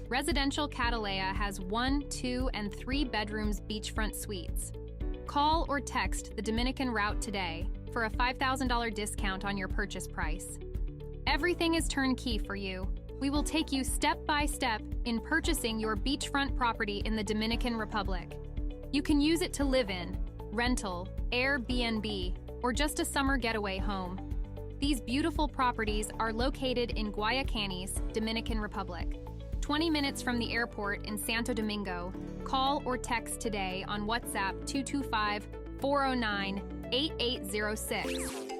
Residential Catalea has 1, 2, and 3 bedrooms beachfront suites. Call or text the Dominican route today for a $5,000 discount on your purchase price. Everything is turnkey for you. We will take you step by step in purchasing your beachfront property in the Dominican Republic. You can use it to live in, rental, Airbnb, or just a summer getaway home. These beautiful properties are located in Guayacanes, Dominican Republic, 20 minutes from the airport in Santo Domingo. Call or text today on WhatsApp 225-409-8806.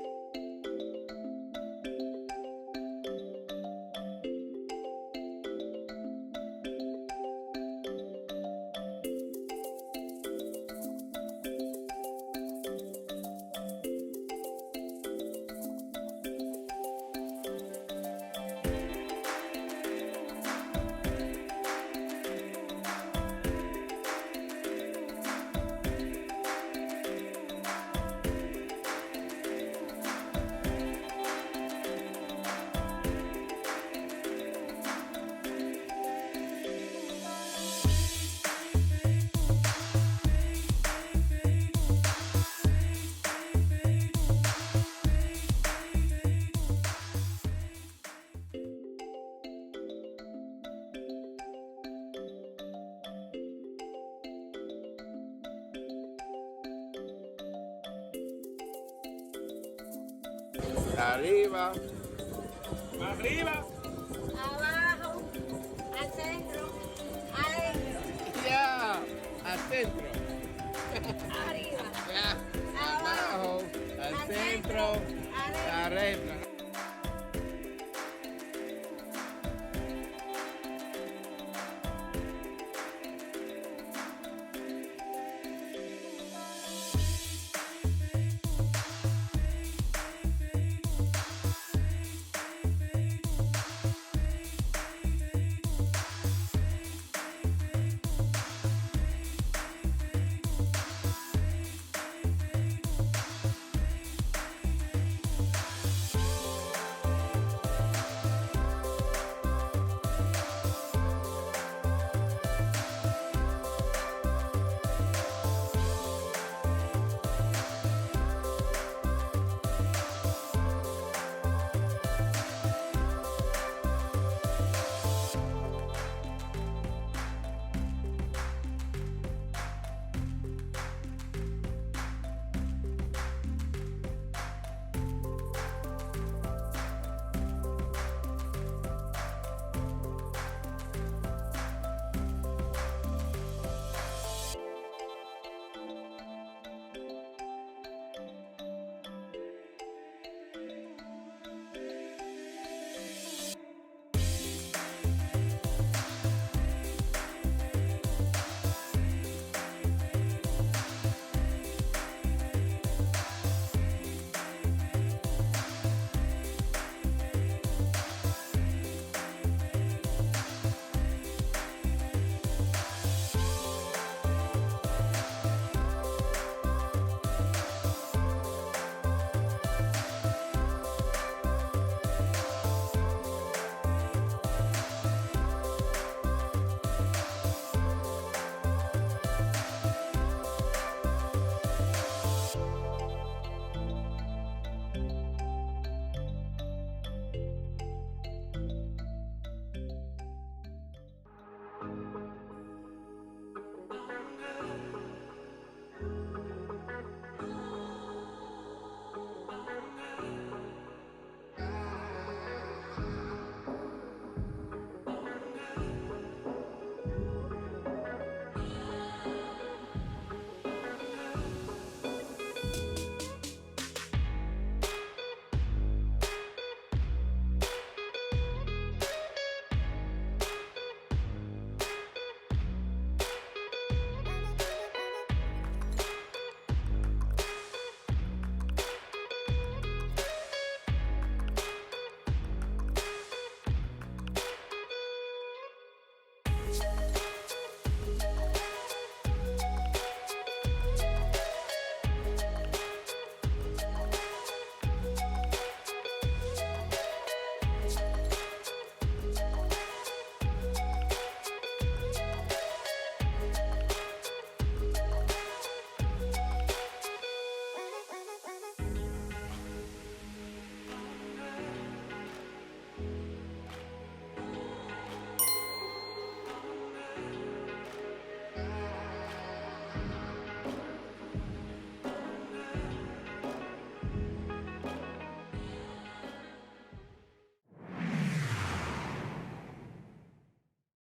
Arriba. Arriba. Abajo, al centro, adentro, Ya. Al centro. arriba, Ya. abajo, Abajo. Al centro. adentro. Arriba.